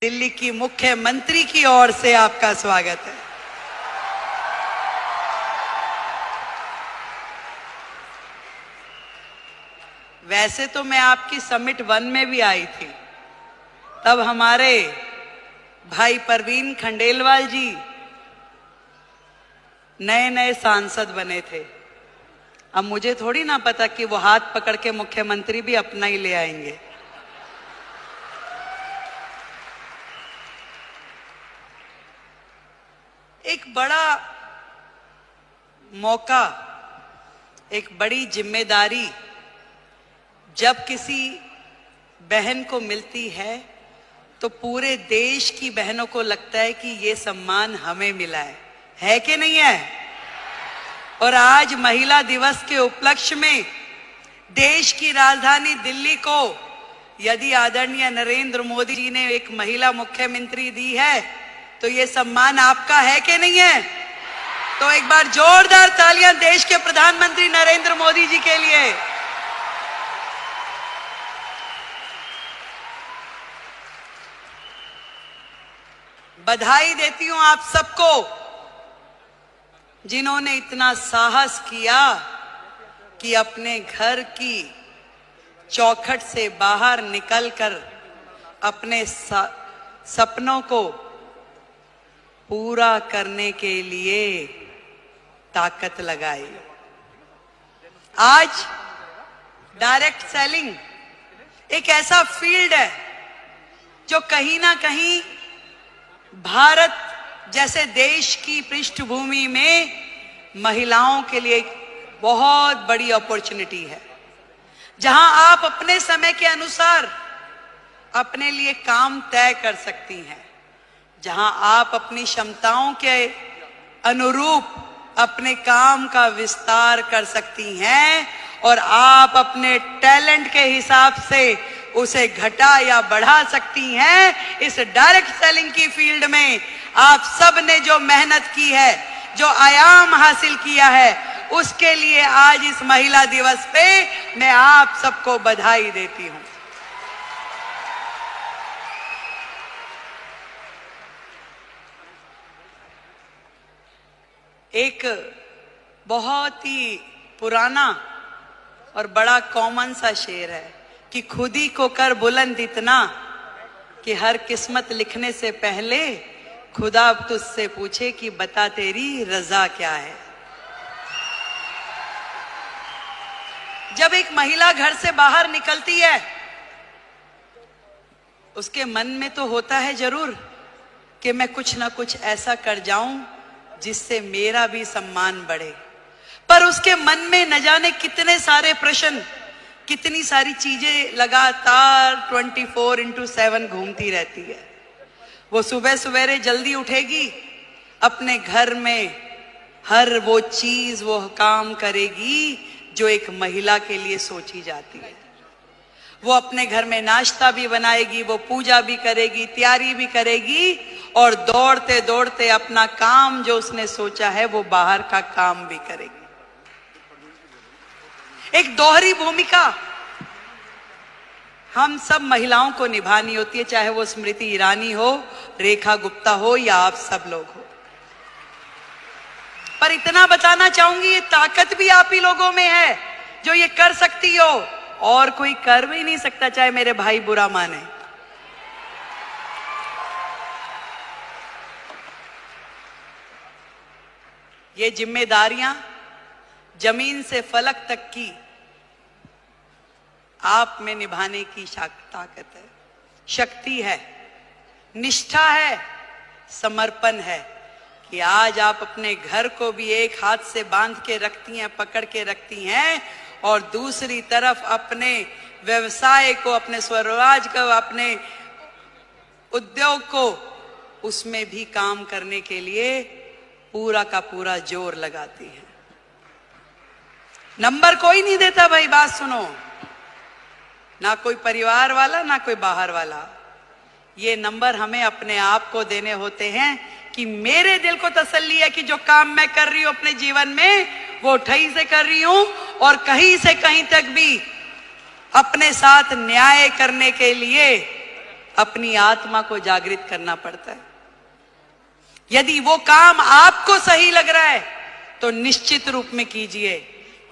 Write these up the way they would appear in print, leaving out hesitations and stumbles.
दिल्ली की मुख्यमंत्री की ओर से आपका स्वागत है। वैसे तो मैं आपकी समिट 1 में भी आई थी, तब हमारे भाई परवीन खंडेलवाल जी नए नए सांसद बने थे। अब मुझे थोड़ी ना पता कि वो हाथ पकड़ के मुख्यमंत्री भी अपना ही ले आएंगे। एक बड़ा मौका, एक बड़ी जिम्मेदारी जब किसी बहन को मिलती है तो पूरे देश की बहनों को लगता है कि ये सम्मान हमें मिला है कि नहीं है? और आज महिला दिवस के उपलक्ष्य में देश की राजधानी दिल्ली को यदि आदरणीय नरेंद्र मोदी जी ने एक महिला मुख्यमंत्री दी है तो ये सम्मान आपका है कि नहीं है? तो एक बार जोरदार तालियां देश के प्रधानमंत्री नरेंद्र मोदी जी के लिए। बधाई देती हूं आप सबको जिन्होंने इतना साहस किया कि अपने घर की चौखट से बाहर निकलकर अपने सपनों को पूरा करने के लिए ताकत लगाई। आज डायरेक्ट सेलिंग एक ऐसा फील्ड है जो कहीं ना कहीं भारत जैसे देश की पृष्ठभूमि में महिलाओं के लिए बहुत बड़ी अपॉर्चुनिटी है, जहां आप अपने समय के अनुसार अपने लिए काम तय कर सकती हैं, जहां आप अपनी क्षमताओं के अनुरूप अपने काम का विस्तार कर सकती हैं और आप अपने टैलेंट के हिसाब से उसे घटा या बढ़ा सकती हैं। इस डायरेक्ट सेलिंग की फील्ड में आप सब ने जो मेहनत की है, जो आयाम हासिल किया है, उसके लिए आज इस महिला दिवस पे मैं आप सबको बधाई देती हूं। एक बहुत ही पुराना और बड़ा कॉमन सा शेर है कि खुद ही को कर बुलंद इतना कि हर किस्मत लिखने से पहले खुदा तुझसे पूछे कि बता तेरी रजा क्या है। जब एक महिला घर से बाहर निकलती है उसके मन में तो होता है जरूर कि मैं कुछ ना कुछ ऐसा कर जाऊं जिससे मेरा भी सम्मान बढ़े, पर उसके मन में न जाने कितने सारे प्रश्न, कितनी सारी चीजें लगातार 24/7 घूमती रहती है। वो सुबह सवेरे जल्दी उठेगी, अपने घर में हर वो चीज, वो काम करेगी जो एक महिला के लिए सोची जाती है। वो अपने घर में नाश्ता भी बनाएगी, वो पूजा भी करेगी, तैयारी भी करेगी और दौड़ते दौड़ते अपना काम जो उसने सोचा है वो बाहर का काम भी करेगी। एक दोहरी भूमिका हम सब महिलाओं को निभानी होती है, चाहे वो स्मृति ईरानी हो, रेखा गुप्ता हो या आप सब लोग हो। पर इतना बताना चाहूंगी, ये ताकत भी आप ही लोगों में है जो ये कर सकती हो, और कोई कर भी नहीं सकता, चाहे मेरे भाई बुरा माने। ये जिम्मेदारियां जमीन से फलक तक की आप में निभाने की ताकत है, शक्ति है, निष्ठा है, समर्पण है कि आज आप अपने घर को भी एक हाथ से बांध के रखती हैं, पकड़ के रखती हैं, और दूसरी तरफ अपने व्यवसाय को, अपने स्वरोजगार को, अपने उद्योग को, उसमें भी काम करने के लिए पूरा का पूरा जोर लगाती है। नंबर कोई नहीं देता भाई, बात सुनो, ना कोई परिवार वाला ना कोई बाहर वाला। ये नंबर हमें अपने आप को देने होते हैं कि मेरे दिल को तसल्ली है कि जो काम मैं कर रही हूं अपने जीवन में वो ठही से कर रही हूं, और कहीं से कहीं तक भी अपने साथ न्याय करने के लिए अपनी आत्मा को जागृत करना पड़ता है। यदि वो काम आपको सही लग रहा है तो निश्चित रूप में कीजिए,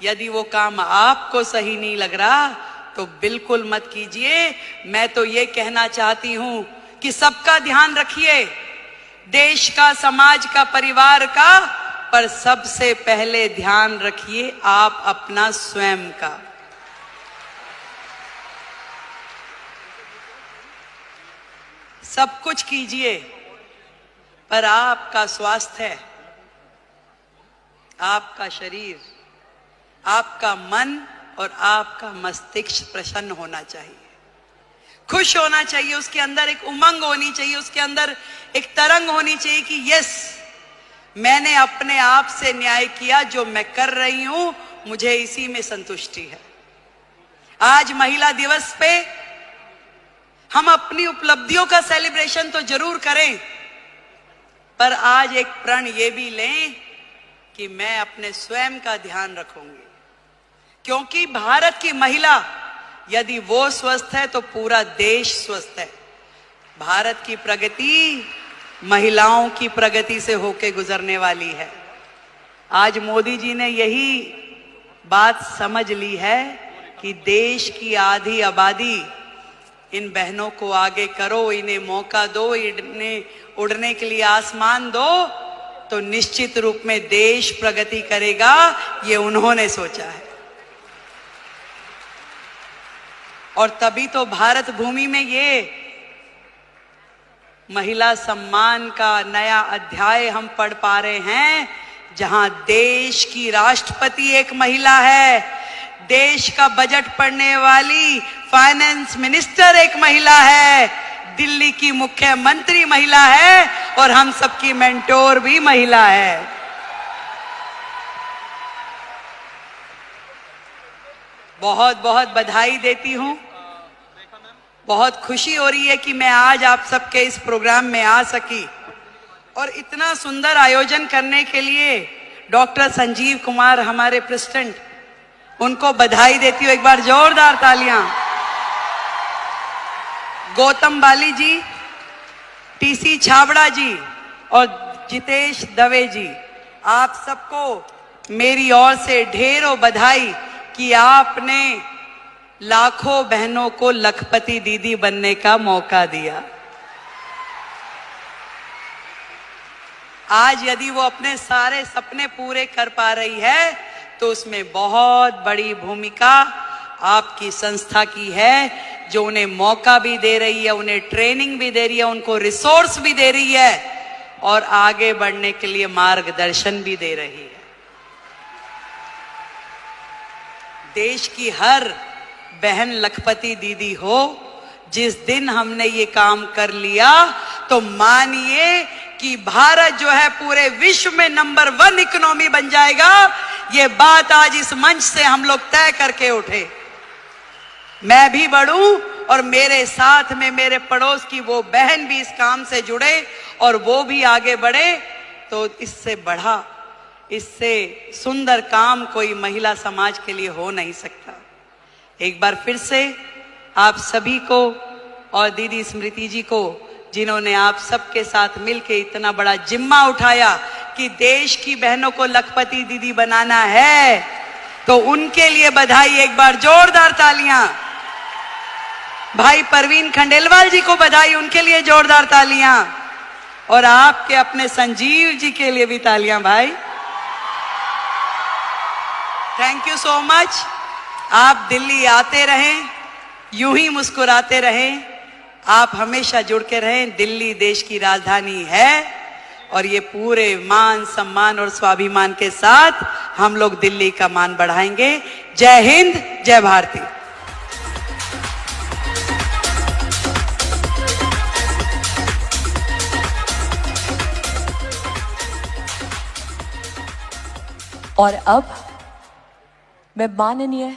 यदि वो काम आपको सही नहीं लग रहा तो बिल्कुल मत कीजिए। मैं तो ये कहना चाहती हूं कि सबका ध्यान रखिए, देश का, समाज का, परिवार का, पर सबसे पहले ध्यान रखिए आप अपना स्वयं का। सब कुछ कीजिए पर आपका स्वास्थ्य, आपका शरीर, आपका मन और आपका मस्तिष्क प्रसन्न होना चाहिए, खुश होना चाहिए, उसके अंदर एक उमंग होनी चाहिए, उसके अंदर एक तरंग होनी चाहिए कि यस, मैंने अपने आप से न्याय किया, जो मैं कर रही हूं मुझे इसी में संतुष्टि है। आज महिला दिवस पे हम अपनी उपलब्धियों का सेलिब्रेशन तो जरूर करें, पर आज एक प्रण ये भी लें कि मैं अपने स्वयं का ध्यान रखूंगी, क्योंकि भारत की महिला यदि वो स्वस्थ है तो पूरा देश स्वस्थ है। भारत की प्रगति महिलाओं की प्रगति से होके गुजरने वाली है। आज मोदी जी ने यही बात समझ ली है कि देश की आधी आबादी, इन बहनों को आगे करो, इन्हें मौका दो, इन्हें उड़ने के लिए आसमान दो, तो निश्चित रूप में देश प्रगति करेगा। ये उन्होंने सोचा है और तभी तो भारत भूमि में ये महिला सम्मान का नया अध्याय हम पढ़ पा रहे हैं, जहां देश की राष्ट्रपति एक महिला है, देश का बजट पढ़ने वाली फाइनेंस मिनिस्टर एक महिला है, दिल्ली की मुख्यमंत्री महिला है और हम सबकी मेंटोर भी महिला है। बहुत बहुत बधाई देती हूं, बहुत खुशी हो रही है कि मैं आज आप सबके इस प्रोग्राम में आ सकी और इतना सुंदर आयोजन करने के लिए डॉक्टर संजीव कुमार हमारे प्रेसिडेंट, उनको बधाई देती हूँ। एक बार जोरदार तालियां। गौतम बाली जी, टीसी छाबड़ा जी और जितेश दवे जी, आप सबको मेरी ओर से ढेरों बधाई कि आपने लाखों बहनों को लखपति दीदी बनने का मौका दिया। आज यदि वो अपने सारे सपने पूरे कर पा रही है तो उसमें बहुत बड़ी भूमिका आपकी संस्था की है, जो उन्हें मौका भी दे रही है, उन्हें ट्रेनिंग भी दे रही है, उनको रिसोर्स भी दे रही है और आगे बढ़ने के लिए मार्गदर्शन भी दे रही है। देश की हर बहन लखपति दीदी हो। जिस दिन हमने ये काम कर लिया तो मानिए कि भारत जो है पूरे विश्व में नंबर 1 इकोनॉमी बन जाएगा। ये बात आज इस मंच से हम लोग तय करके उठे। मैं भी बढ़ूं और मेरे साथ में मेरे पड़ोस की वो बहन भी इस काम से जुड़े और वो भी आगे बढ़े, तो इससे बढ़ा, इससे सुंदर काम कोई महिला समाज के लिए हो नहीं सकता। एक बार फिर से आप सभी को और दीदी स्मृति जी को, जिन्होंने आप सबके साथ मिलके इतना बड़ा जिम्मा उठाया कि देश की बहनों को लखपति दीदी बनाना है, तो उनके लिए बधाई। एक बार जोरदार तालियां। भाई परवीन खंडेलवाल जी को बधाई, उनके लिए जोरदार तालियां। और आपके अपने संजीव जी के लिए भी तालियां भाई। Thank you so much. आप दिल्ली आते रहें, यूं ही मुस्कुराते रहें, आप हमेशा जुड़ के रहें। दिल्ली देश की राजधानी है और ये पूरे मान सम्मान और स्वाभिमान के साथ हम लोग दिल्ली का मान बढ़ाएंगे। जय हिंद, जय भारती। और अब मैं माननीय